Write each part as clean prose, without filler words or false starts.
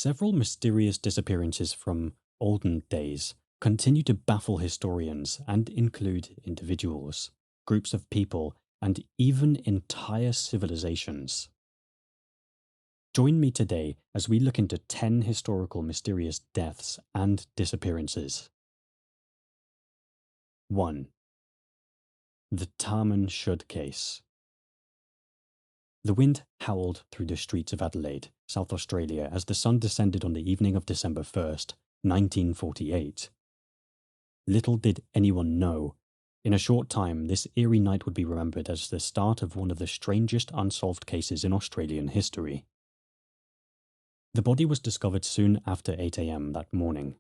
Several mysterious disappearances from olden days continue to baffle historians and include individuals, groups of people, and even entire civilizations. Join me today as we look into 10 historical mysterious deaths and disappearances. 1. The Tarman Shud Case. The wind howled through the streets of Adelaide, South Australia, as the sun descended on the evening of December 1st, 1948. Little did anyone know, in a short time, this eerie night would be remembered as the start of one of the strangest unsolved cases in Australian history. The body was discovered soon after 8 a.m. that morning.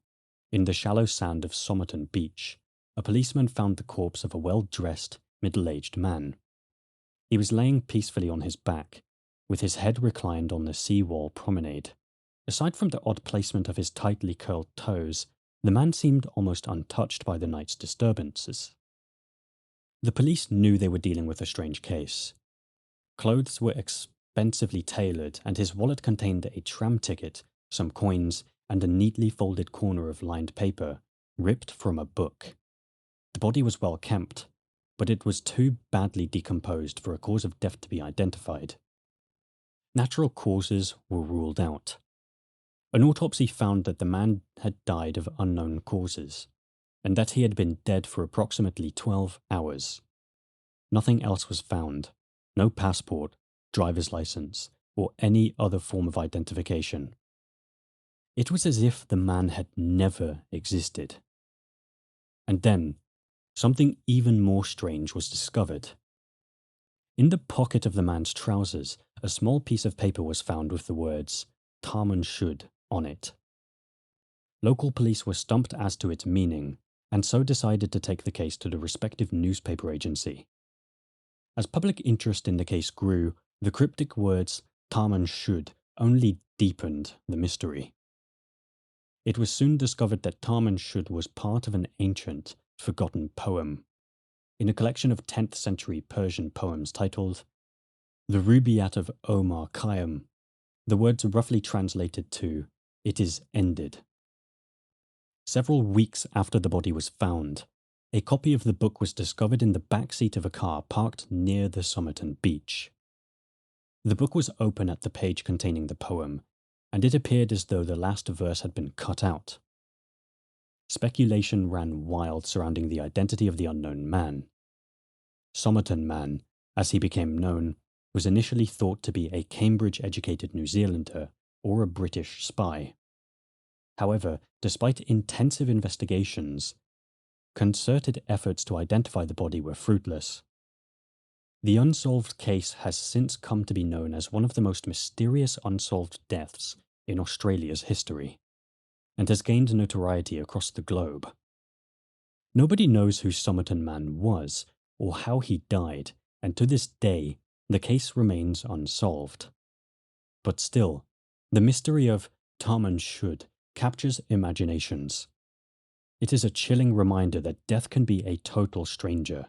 In the shallow sand of Somerton Beach, a policeman found the corpse of a well-dressed, middle-aged man. He was laying peacefully on his back, with his head reclined on the seawall promenade. Aside from the odd placement of his tightly curled toes, the man seemed almost untouched by the night's disturbances. The police knew they were dealing with a strange case. Clothes were expensively tailored, and his wallet contained a tram ticket, some coins, and a neatly folded corner of lined paper, ripped from a book. The body was well kept, but it was too badly decomposed for a cause of death to be identified. Natural causes were ruled out. An autopsy found that the man had died of unknown causes, and that he had been dead for approximately 12 hours. Nothing else was found, no passport, driver's license, or any other form of identification. It was as if the man had never existed. And then, something even more strange was discovered. In the pocket of the man's trousers, a small piece of paper was found with the words, Tarman Shud, on it. Local police were stumped as to its meaning, and so decided to take the case to the respective newspaper agency. As public interest in the case grew, the cryptic words Tarman Shud only deepened the mystery. It was soon discovered that Tarman Shud was part of an ancient, forgotten poem, in a collection of 10th century Persian poems titled The Rubaiyat of Omar Khayyam. The words are roughly translated to, It is ended. Several weeks after the body was found, a copy of the book was discovered in the back seat of a car parked near the Somerton beach. The book was open at the page containing the poem, and it appeared as though the last verse had been cut out. Speculation ran wild surrounding the identity of the unknown man. Somerton Man, as he became known, was initially thought to be a Cambridge-educated New Zealander or a British spy. However, despite intensive investigations, concerted efforts to identify the body were fruitless. The unsolved case has since come to be known as one of the most mysterious unsolved deaths in Australia's history, and has gained notoriety across the globe. Nobody knows who Somerton Man was, or how he died, and to this day, the case remains unsolved. But still, the mystery of Tarman Shud captures imaginations. It is a chilling reminder that death can be a total stranger,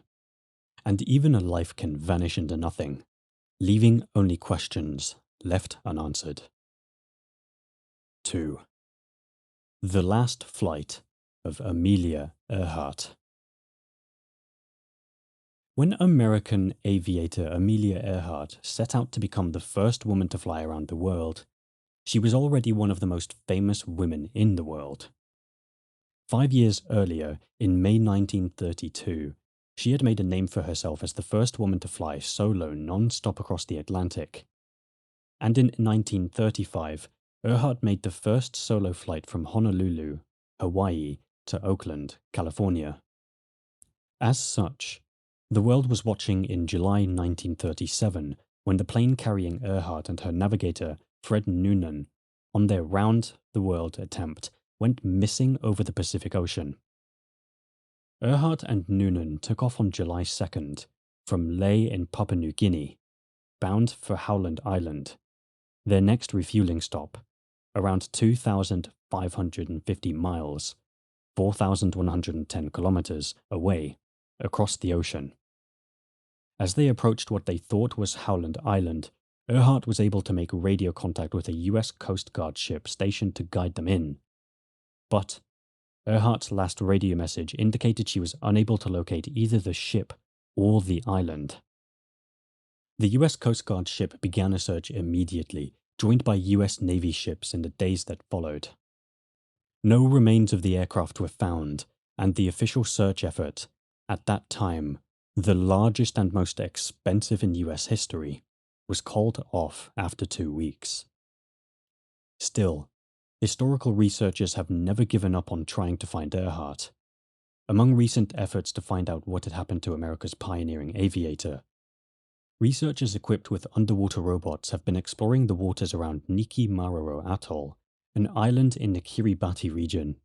and even a life can vanish into nothing, leaving only questions left unanswered. 2. The Last Flight of Amelia Earhart. When American aviator Amelia Earhart set out to become the first woman to fly around the world, she was already one of the most famous women in the world. 5 years earlier, in May 1932, she had made a name for herself as the first woman to fly solo non-stop across the Atlantic. And in 1935, Earhart made the first solo flight from Honolulu, Hawaii, to Oakland, California. As such, the world was watching in July 1937 when the plane carrying Earhart and her navigator, Fred Noonan, on their round-the-world attempt, went missing over the Pacific Ocean. Earhart and Noonan took off on July 2nd from Lae in Papua New Guinea, bound for Howland Island, their next refueling stop, around 2,550 miles, 4,110 kilometers away, across the ocean. As they approached what they thought was Howland Island, Earhart was able to make radio contact with a US Coast Guard ship stationed to guide them in. But Earhart's last radio message indicated she was unable to locate either the ship or the island. The US Coast Guard ship began a search immediately, joined by US Navy ships in the days that followed. No remains of the aircraft were found, and the official search effort, at that time the largest and most expensive in US history, was called off after 2 weeks. Still, historical researchers have never given up on trying to find Earhart. Among recent efforts to find out what had happened to America's pioneering aviator, researchers equipped with underwater robots have been exploring the waters around Niki Maroro Atoll, an island in the Kiribati region,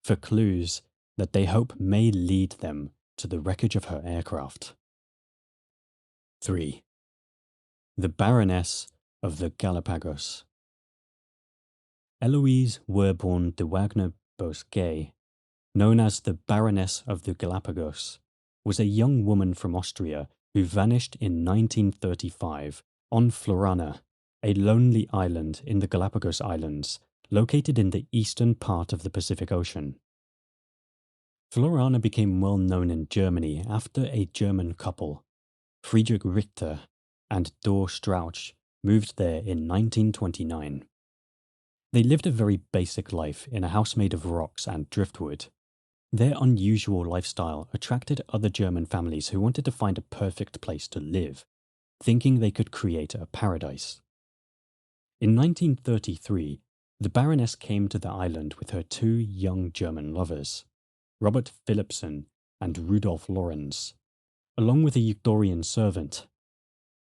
for clues that they hope may lead them to the wreckage of her aircraft. 3. The Baroness of the Galapagos. Eloise Werborn de Wagner Bosquet, known as the Baroness of the Galapagos, was a young woman from Austria who vanished in 1935 on Florana, a lonely island in the Galapagos Islands, located in the eastern part of the Pacific Ocean. Florana became well known in Germany after a German couple, Friedrich Richter and Dor Strauch, moved there in 1929. They lived a very basic life in a house made of rocks and driftwood. Their unusual lifestyle attracted other German families who wanted to find a perfect place to live, thinking they could create a paradise. In 1933, the Baroness came to the island with her 2 young German lovers, Robert Philipson and Rudolf Lorenz, along with a Victorian servant.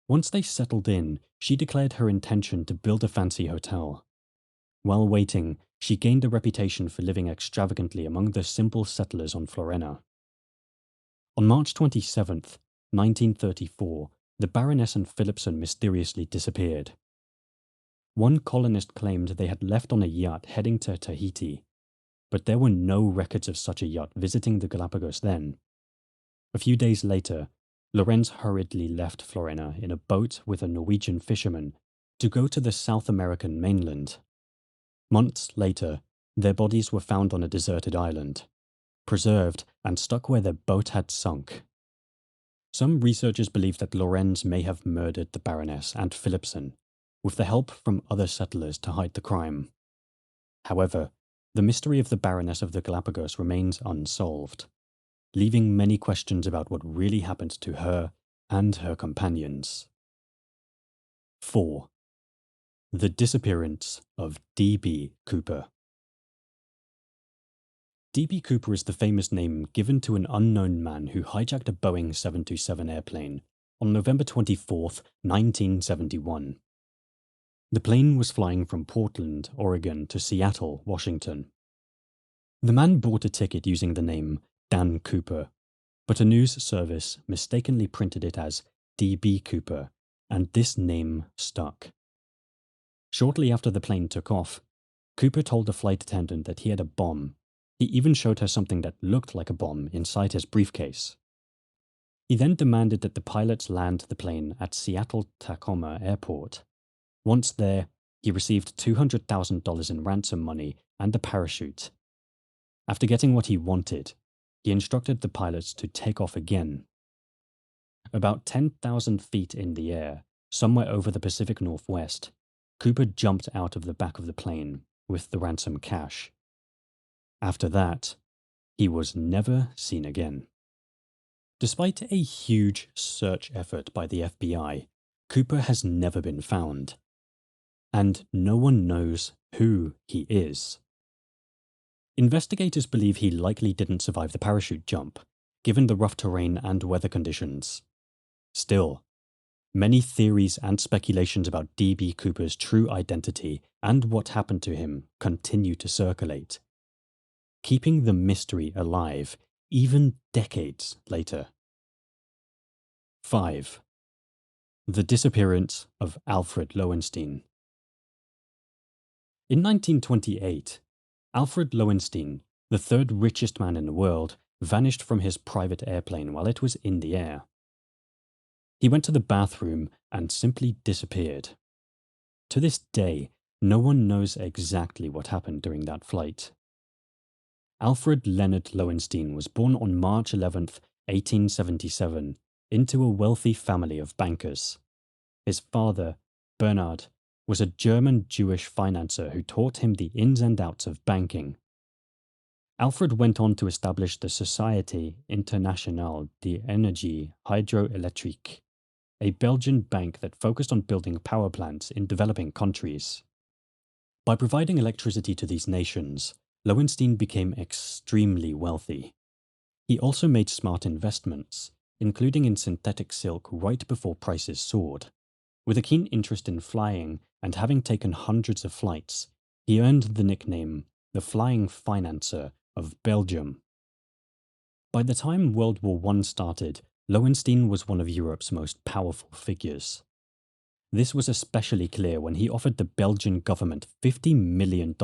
Once they settled in, she declared her intention to build a fancy hotel. While waiting, she gained a reputation for living extravagantly among the simple settlers on Florena. On March 27, 1934, the Baroness and Philipson mysteriously disappeared. One colonist claimed they had left on a yacht heading to Tahiti, but there were no records of such a yacht visiting the Galapagos then. A few days later, Lorenz hurriedly left Florena in a boat with a Norwegian fisherman to go to the South American mainland. Months later, their bodies were found on a deserted island, preserved and stuck where their boat had sunk. Some researchers believe that Lorenz may have murdered the Baroness and Philipson, with the help from other settlers to hide the crime. However, the mystery of the Baroness of the Galapagos remains unsolved, leaving many questions about what really happened to her and her companions. 4. The disappearance of D.B. Cooper. D.B. Cooper is the famous name given to an unknown man who hijacked a Boeing 727 airplane on November 24, 1971. The plane was flying from Portland, Oregon to Seattle, Washington. The man bought a ticket using the name Dan Cooper, but a news service mistakenly printed it as D.B. Cooper, and this name stuck. Shortly after the plane took off, Cooper told the flight attendant that he had a bomb. He even showed her something that looked like a bomb inside his briefcase. He then demanded that the pilots land the plane at Seattle-Tacoma Airport. Once there, he received $200,000 in ransom money and a parachute. After getting what he wanted, he instructed the pilots to take off again. About 10,000 feet in the air, somewhere over the Pacific Northwest, Cooper jumped out of the back of the plane with the ransom cash. After that, he was never seen again. Despite a huge search effort by the FBI, Cooper has never been found, and no one knows who he is. Investigators believe he likely didn't survive the parachute jump, given the rough terrain and weather conditions. Still, many theories and speculations about D.B. Cooper's true identity and what happened to him continue to circulate, keeping the mystery alive even decades later. 5. The disappearance of Alfred Lowenstein. In 1928, Alfred Lowenstein, the 3rd richest man in the world, vanished from his private airplane while it was in the air. He went to the bathroom and simply disappeared. To this day, no one knows exactly what happened during that flight. Alfred Leonard Lowenstein was born on March 11th, 1877, into a wealthy family of bankers. His father, Bernhard, was a German Jewish financier who taught him the ins and outs of banking. Alfred went on to establish the Société Internationale d'Énergie Hydroélectrique, a Belgian bank that focused on building power plants in developing countries. By providing electricity to these nations, Lowenstein became extremely wealthy. He also made smart investments, including in synthetic silk right before prices soared. With a keen interest in flying and having taken hundreds of flights, he earned the nickname the Flying Financier of Belgium. By the time World War I started, Lowenstein was one of Europe's most powerful figures. This was especially clear when he offered the Belgian government $50 million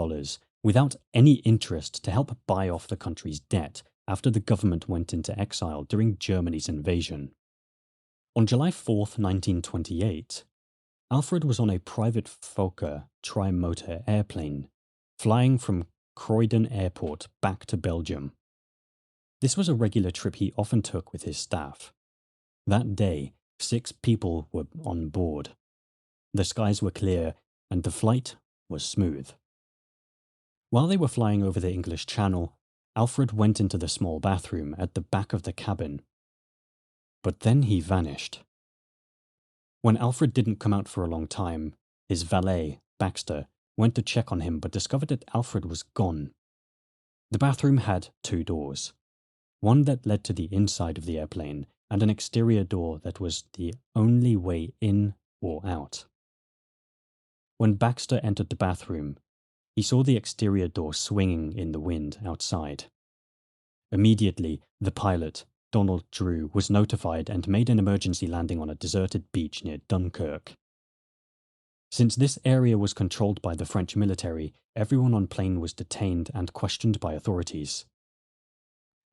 without any interest to help buy off the country's debt after the government went into exile during Germany's invasion. On July 4th, 1928, Alfred was on a private Fokker tri-motor airplane, flying from Croydon Airport back to Belgium. This was a regular trip he often took with his staff. That day, 6 people were on board. The skies were clear, and the flight was smooth. While they were flying over the English Channel, Alfred went into the small bathroom at the back of the cabin. But then he vanished. When Alfred didn't come out for a long time, his valet, Baxter, went to check on him but discovered that Alfred was gone. The bathroom had 2 doors, one that led to the inside of the airplane and an exterior door that was the only way in or out. When Baxter entered the bathroom, he saw the exterior door swinging in the wind outside. Immediately, the pilot, Donald Drew, was notified and made an emergency landing on a deserted beach near Dunkirk. Since this area was controlled by the French military, everyone on plane was detained and questioned by authorities.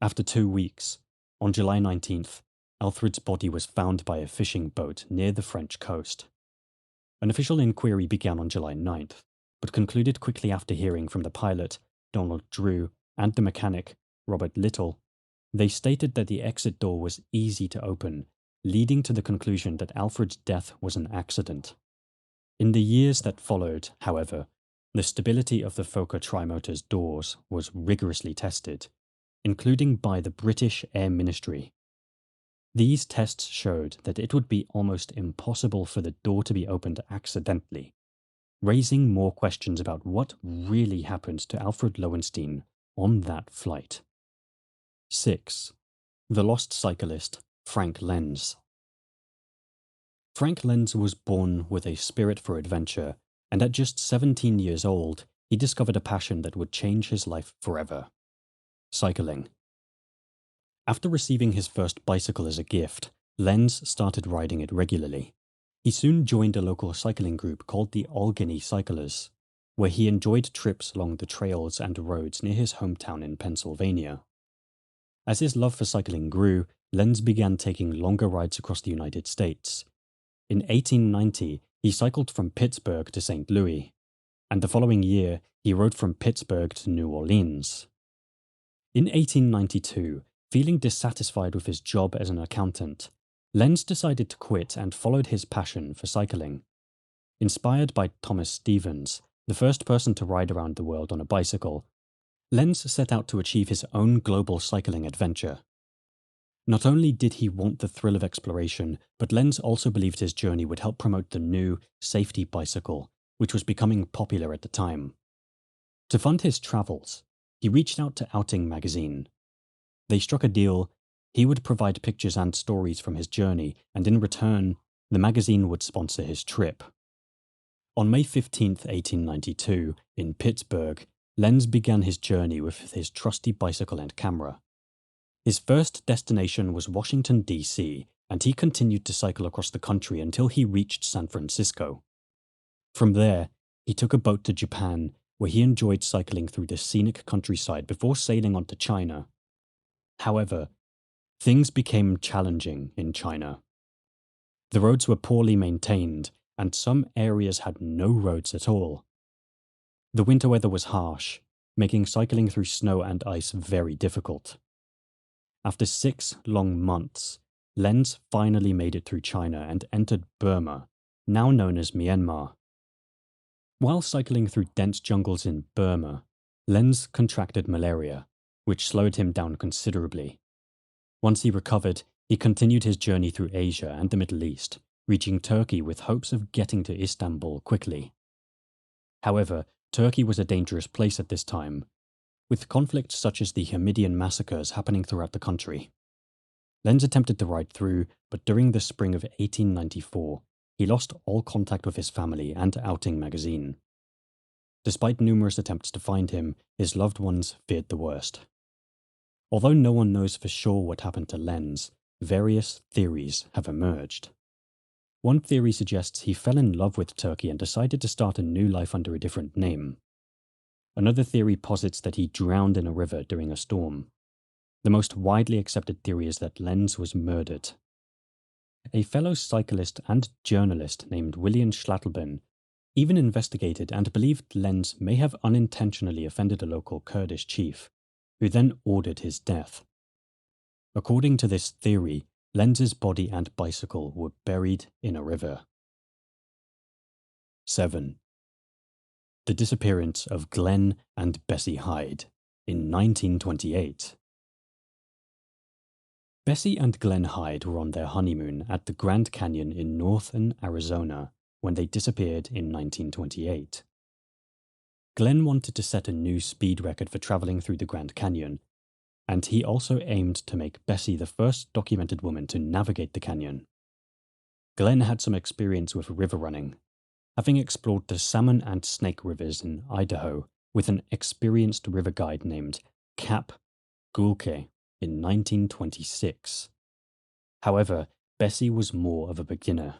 After 2 weeks, on July 19th, Alfred's body was found by a fishing boat near the French coast. An official inquiry began on July 9th, but concluded quickly after hearing from the pilot, Donald Drew, and the mechanic, Robert Little. They stated that the exit door was easy to open, leading to the conclusion that Alfred's death was an accident. In the years that followed, however, the stability of the Fokker Trimotor's doors was rigorously tested, including by the British Air Ministry. These tests showed that it would be almost impossible for the door to be opened accidentally, raising more questions about what really happened to Alfred Lowenstein on that flight. 6. The lost cyclist, Frank Lenz. Frank Lenz was born with a spirit for adventure, and at just 17 years old, he discovered a passion that would change his life forever: cycling. After receiving his first bicycle as a gift, Lenz started riding it regularly. He soon joined a local cycling group called the Allegheny Cyclers, where he enjoyed trips along the trails and roads near his hometown in Pennsylvania. As his love for cycling grew, Lenz began taking longer rides across the United States. In 1890, he cycled from Pittsburgh to St. Louis, and the following year, he rode from Pittsburgh to New Orleans. In 1892, feeling dissatisfied with his job as an accountant, Lenz decided to quit and followed his passion for cycling. Inspired by Thomas Stevens, the first person to ride around the world on a bicycle, Lenz set out to achieve his own global cycling adventure. Not only did he want the thrill of exploration, but Lenz also believed his journey would help promote the new, safety bicycle, which was becoming popular at the time. To fund his travels, he reached out to Outing magazine. They struck a deal. He would provide pictures and stories from his journey, and in return, the magazine would sponsor his trip. On May 15, 1892, in Pittsburgh, Lenz began his journey with his trusty bicycle and camera. His first destination was Washington, D.C., and he continued to cycle across the country until he reached San Francisco. From there, he took a boat to Japan, where he enjoyed cycling through the scenic countryside before sailing on to China. However, things became challenging in China. The roads were poorly maintained, and some areas had no roads at all. The winter weather was harsh, making cycling through snow and ice very difficult. After 6 long months, Lenz finally made it through China and entered Burma, now known as Myanmar. While cycling through dense jungles in Burma, Lenz contracted malaria, which slowed him down considerably. Once he recovered, he continued his journey through Asia and the Middle East, reaching Turkey with hopes of getting to Istanbul quickly. However, Turkey was a dangerous place at this time, with conflicts such as the Hamidian massacres happening throughout the country. Lenz attempted to ride through, but during the spring of 1894, he lost all contact with his family and outing magazine. Despite numerous attempts to find him, his loved ones feared the worst. Although no one knows for sure what happened to Lenz, various theories have emerged. One theory suggests he fell in love with Turkey and decided to start a new life under a different name. Another theory posits that he drowned in a river during a storm. The most widely accepted theory is that Lenz was murdered. A fellow cyclist and journalist named William Schlattelben even investigated and believed Lenz may have unintentionally offended a local Kurdish chief, who then ordered his death. According to this theory, Lenz's body and bicycle were buried in a river. 7. The disappearance of Glenn and Bessie Hyde in 1928. Bessie and Glenn Hyde were on their honeymoon at the Grand Canyon in northern Arizona when they disappeared in 1928. Glenn wanted to set a new speed record for traveling through the Grand Canyon, and he also aimed to make Bessie the first documented woman to navigate the canyon. Glenn had some experience with river running, having explored the Salmon and Snake rivers in Idaho with an experienced river guide named Cap Gulke in 1926. However, Bessie was more of a beginner.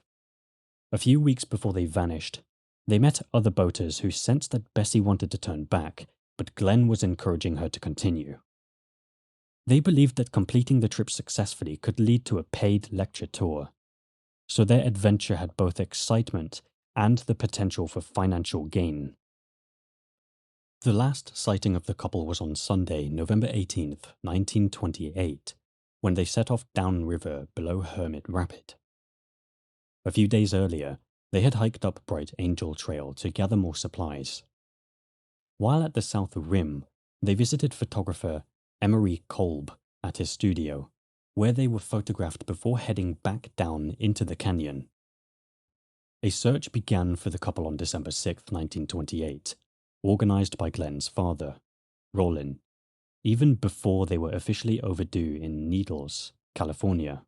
A few weeks before they vanished, they met other boaters who sensed that Bessie wanted to turn back, but Glenn was encouraging her to continue. They believed that completing the trip successfully could lead to a paid lecture tour, so their adventure had both excitement and the potential for financial gain. The last sighting of the couple was on Sunday, November 18th, 1928, when they set off downriver below Hermit Rapid. A few days earlier, they had hiked up Bright Angel Trail to gather more supplies. While at the South Rim, they visited photographer Emery Kolb at his studio, where they were photographed before heading back down into the canyon. A search began for the couple on December 6, 1928, organized by Glenn's father, Rollin, even before they were officially overdue in Needles, California.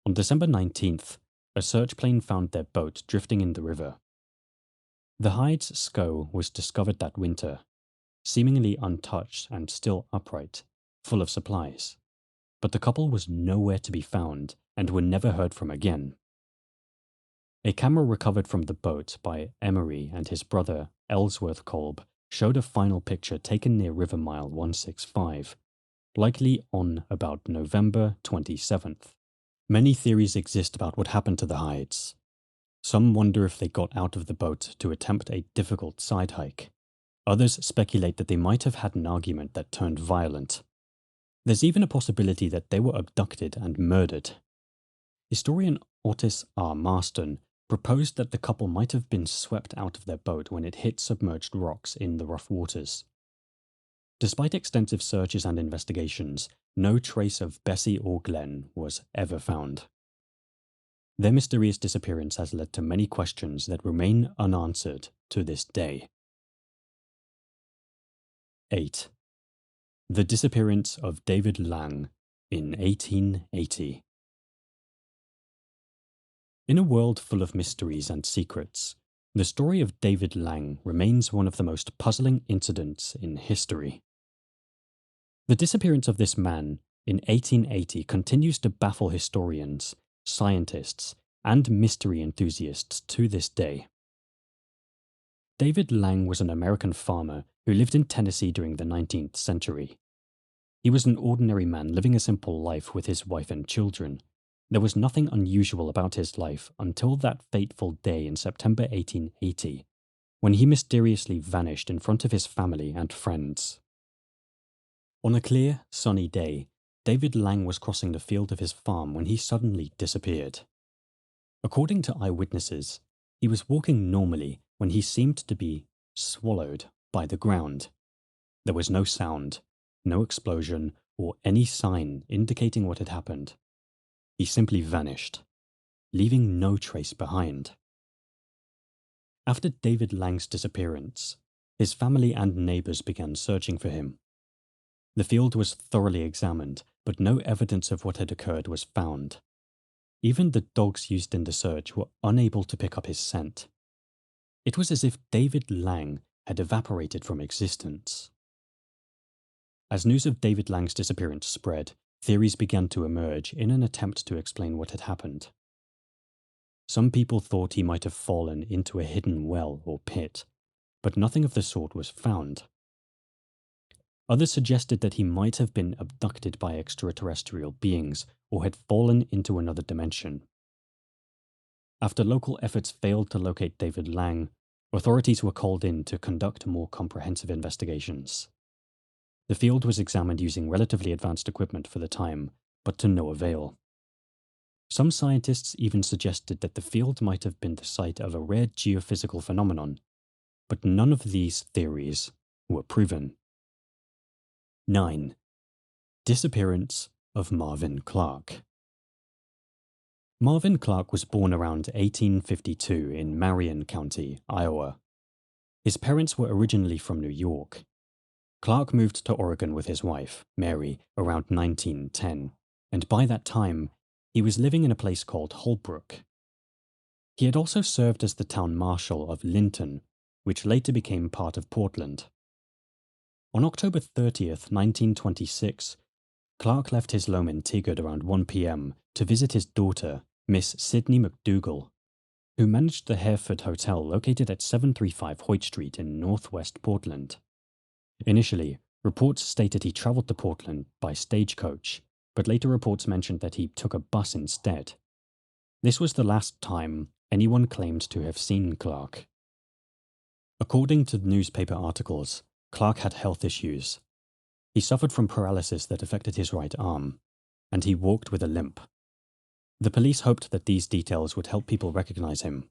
On December 19th, a search plane found their boat drifting in the river. The Hyde's SCO was discovered that winter, seemingly untouched and still upright, full of supplies. But the couple was nowhere to be found and were never heard from again. A camera recovered from the boat by Emery and his brother Ellsworth Kolb showed a final picture taken near River Mile 165, likely on about November 27th. Many theories exist about what happened to the Hydes. Some wonder if they got out of the boat to attempt a difficult side hike. Others speculate that they might have had an argument that turned violent. There's even a possibility that they were abducted and murdered. Historian Otis R. Marston proposed that the couple might have been swept out of their boat when it hit submerged rocks in the rough waters. Despite extensive searches and investigations, no trace of Bessie or Glenn was ever found. Their mysterious disappearance has led to many questions that remain unanswered to this day. 8. The disappearance of David Lang in 1880. In a world full of mysteries and secrets, the story of David Lang remains one of the most puzzling incidents in history. The disappearance of this man in 1880 continues to baffle historians, scientists, and mystery enthusiasts to this day. David Lang was an American farmer who lived in Tennessee during the 19th century. He was an ordinary man living a simple life with his wife and children, There was nothing unusual about his life until that fateful day in September 1880, when he mysteriously vanished in front of his family and friends. On a clear, sunny day, David Lang was crossing the field of his farm when he suddenly disappeared. According to eyewitnesses, he was walking normally when he seemed to be swallowed by the ground. There was no sound, no explosion, or any sign indicating what had happened. He simply vanished, leaving no trace behind. After David Lang's disappearance, his family and neighbors began searching for him. The field was thoroughly examined, but no evidence of what had occurred was found. Even the dogs used in the search were unable to pick up his scent. It was as if David Lang had evaporated from existence. As news of David Lang's disappearance spread, theories began to emerge in an attempt to explain what had happened. Some people thought he might have fallen into a hidden well or pit, but nothing of the sort was found. Others suggested that he might have been abducted by extraterrestrial beings or had fallen into another dimension. After local efforts failed to locate David Lang, authorities were called in to conduct more comprehensive investigations. The field was examined using relatively advanced equipment for the time, but to no avail. Some scientists even suggested that the field might have been the site of a rare geophysical phenomenon, but none of these theories were proven. 9. Disappearance of Marvin Clark. Marvin Clark was born around 1852 in Marion County, Iowa. His parents were originally from New York. Clark moved to Oregon with his wife, Mary, around 1910, and by that time, he was living in a place called Holbrook. He had also served as the town marshal of Linton, which later became part of Portland. On October 30th, 1926, Clark left his home in Tigard around 1 p.m. to visit his daughter, Miss Sidney McDougall, who managed the Hereford Hotel located at 735 Hoyt Street in northwest Portland. Initially, reports stated he traveled to Portland by stagecoach, but later reports mentioned that he took a bus instead. This was the last time anyone claimed to have seen Clark. According to newspaper articles, Clark had health issues. He suffered from paralysis that affected his right arm, and he walked with a limp. The police hoped that these details would help people recognize him.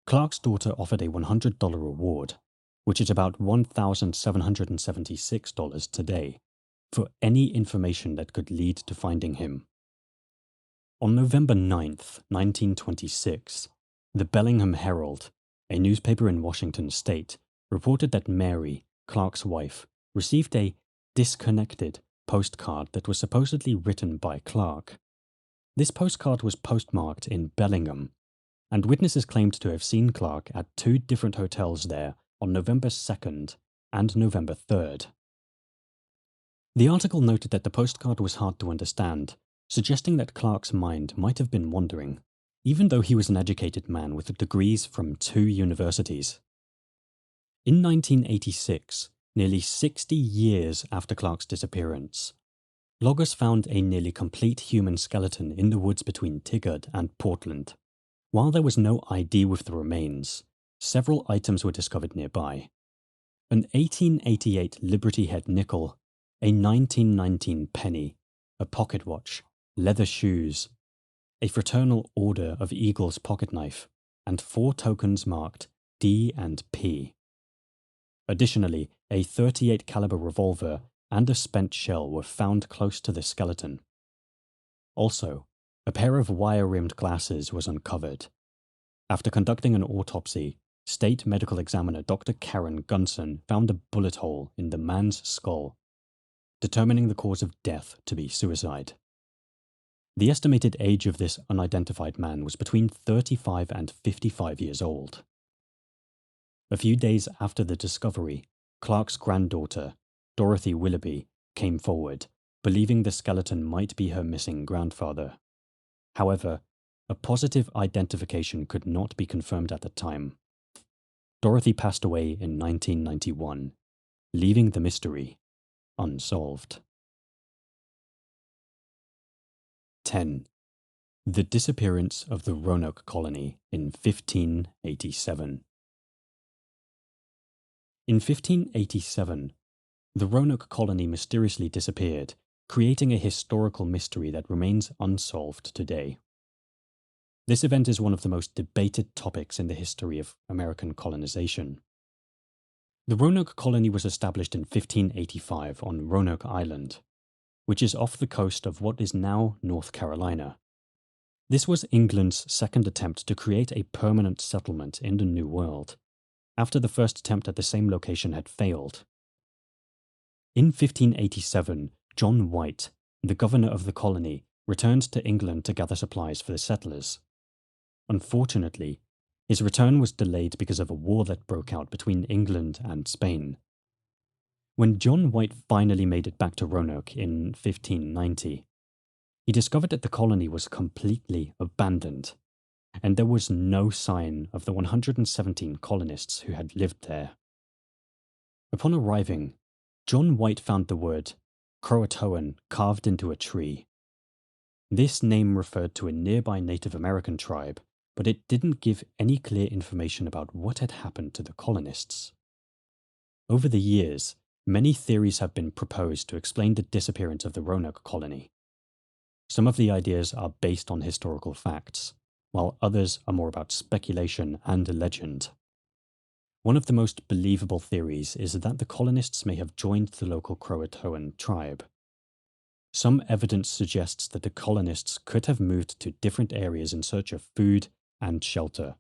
Clark's daughter offered a $100 reward, which is about $1,776 today, for any information that could lead to finding him. On November 9th, 1926, the Bellingham Herald, a newspaper in Washington state, reported that Mary, Clark's wife, received a disconnected postcard that was supposedly written by Clark. This postcard was postmarked in Bellingham, and witnesses claimed to have seen Clark at 2 different hotels there on November 2nd and November 3rd. The article noted that the postcard was hard to understand, suggesting that Clark's mind might have been wandering, even though he was an educated man with degrees from 2 universities. In 1986, nearly 60 years after Clark's disappearance, loggers found a nearly complete human skeleton in the woods between Tigard and Portland. While there was no ID with the remains, several items were discovered nearby. An 1888 Liberty Head nickel, a 1919 penny, a pocket watch, leather shoes, a Fraternal Order of Eagles pocket knife, and 4 tokens marked D and P. Additionally, a .38 caliber revolver and a spent shell were found close to the skeleton. Also, a pair of wire-rimmed glasses was uncovered. After conducting an autopsy, State Medical Examiner Dr. Karen Gunson found a bullet hole in the man's skull, determining the cause of death to be suicide. The estimated age of this unidentified man was between 35 and 55 years old. A few days after the discovery, Clark's granddaughter, Dorothy Willoughby, came forward, believing the skeleton might be her missing grandfather. However, a positive identification could not be confirmed at the time. Dorothy passed away in 1991, leaving the mystery unsolved. 10. The disappearance of the Roanoke colony in 1587. In 1587, the Roanoke colony mysteriously disappeared, creating a historical mystery that remains unsolved today. This event is one of the most debated topics in the history of American colonization. The Roanoke colony was established in 1585 on Roanoke Island, which is off the coast of what is now North Carolina. This was England's second attempt to create a permanent settlement in the New World, after the first attempt at the same location had failed. In 1587, John White, the governor of the colony, returned to England to gather supplies for the settlers. Unfortunately, his return was delayed because of a war that broke out between England and Spain. When John White finally made it back to Roanoke in 1590, he discovered that the colony was completely abandoned, and there was no sign of the 117 colonists who had lived there. Upon arriving, John White found the word Croatoan carved into a tree. This name referred to a nearby Native American tribe, but it didn't give any clear information about what had happened to the colonists. Over the years, many theories have been proposed to explain the disappearance of the Roanoke colony. Some of the ideas are based on historical facts, while others are more about speculation and legend. One of the most believable theories is that the colonists may have joined the local Croatoan tribe. Some evidence suggests that the colonists could have moved to different areas in search of food and shelter,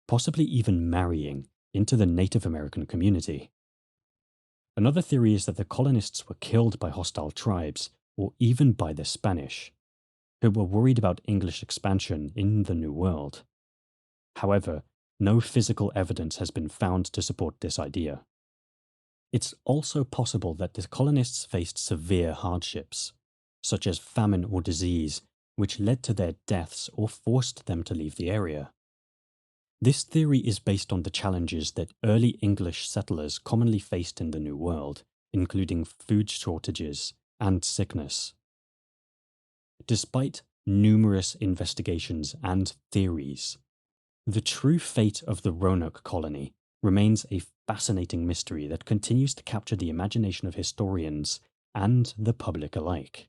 possibly even marrying into the Native American community. Another theory is that the colonists were killed by hostile tribes or even by the Spanish, who were worried about English expansion in the New World. However, no physical evidence has been found to support this idea. It's also possible that the colonists faced severe hardships, such as famine or disease, which led to their deaths or forced them to leave the area. This theory is based on the challenges that early English settlers commonly faced in the New World, including food shortages and sickness. Despite numerous investigations and theories, the true fate of the Roanoke colony remains a fascinating mystery that continues to capture the imagination of historians and the public alike.